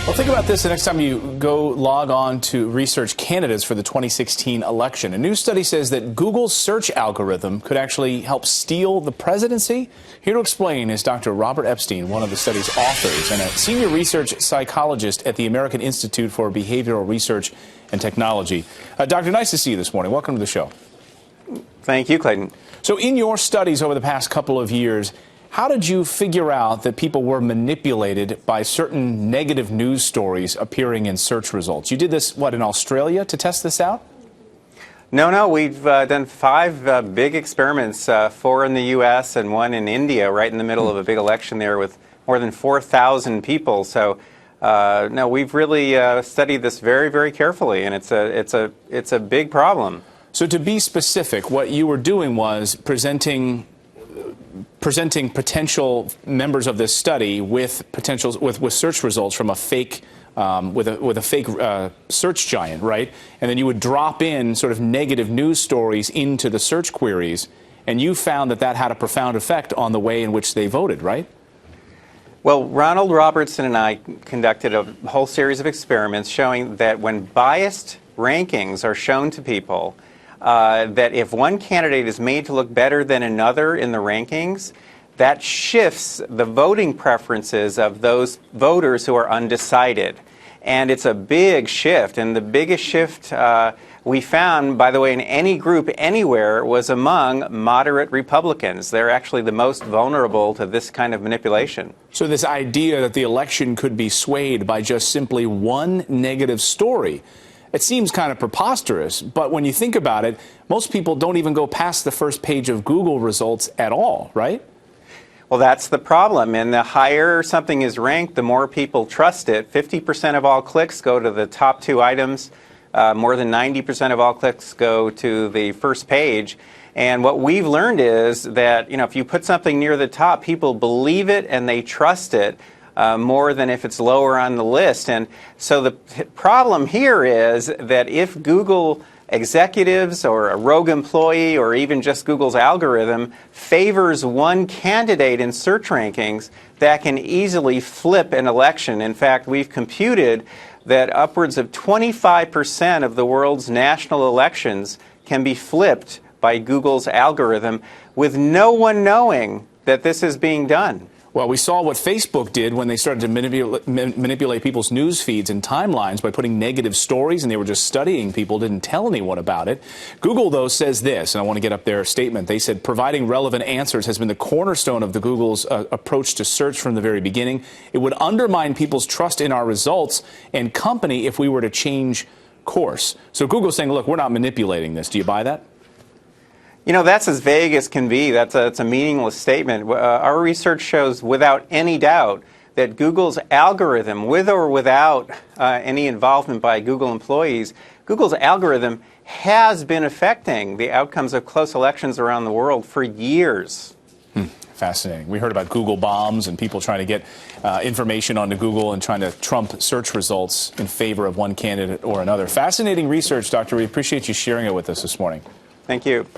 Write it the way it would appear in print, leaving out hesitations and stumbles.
Well, think about this the next time you go log on to research candidates for the 2016 election. A new study says that Google's search algorithm could actually help steal the presidency. Here to explain is Dr. Robert Epstein, one of the study's authors and a senior research psychologist at the American Institute for Behavioral Research and Technology. Doctor, nice to see you this morning. Welcome to the show. Thank you, Clayton. So in your studies over the past couple of years, how did you figure out that people were manipulated by certain negative news stories appearing in search results? You did this, in Australia to test this out? No, we've done 5 big experiments, 4 in the U.S. and 1 in India, right in the middle of a big election there with more than 4,000 people. So, no, we've really studied this very, very carefully, and it's a big problem. So to be specific, what you were doing was presenting potential members of this study with search results from a fake with a fake search giant, right? And then you would drop in sort of negative news stories into the search queries, and you found that had a profound effect on the way in which they voted, right? Well, Ronald Robertson and I conducted a whole series of experiments showing that when biased rankings are shown to people, that if one candidate is made to look better than another in the rankings, that shifts the voting preferences of those voters who are undecided. And it's a big shift, and the biggest shift we found, by the way, in any group anywhere was among moderate Republicans. They're actually the most vulnerable to this kind of manipulation. So this idea that the election could be swayed by just simply one negative story, it seems kind of preposterous, but when you think about it, most people don't even go past the first page of Google results at all, right? Well, that's the problem. And the higher something is ranked, the more people trust it. 50% of all clicks go to the top 2 items. More than 90% of all clicks go to the first page. And what we've learned is that, if you put something near the top, people believe it and they trust it. More than if it's lower on the list. And so the problem here is that if Google executives or a rogue employee or even just Google's algorithm favors one candidate in search rankings, that can easily flip an election. In fact, we've computed that upwards of 25% of the world's national elections can be flipped by Google's algorithm with no one knowing that this is being done. Well, we saw what Facebook did when they started to manipulate people's news feeds and timelines by putting negative stories, and they were just studying people, didn't tell anyone about it. Google, though, says this, and I want to get up their statement. They said providing relevant answers has been the cornerstone of the Google's approach to search from the very beginning. It would undermine people's trust in our results and company if we were to change course. So Google's saying, look, we're not manipulating this. Do you buy that? That's as vague as can be. That's a meaningless statement. Our research shows without any doubt that Google's algorithm, with or without any involvement by Google employees, Google's algorithm has been affecting the outcomes of close elections around the world for years. Fascinating. We heard about Google bombs and people trying to get information onto Google and trying to trump search results in favor of one candidate or another. Fascinating research, Doctor. We appreciate you sharing it with us this morning. Thank you.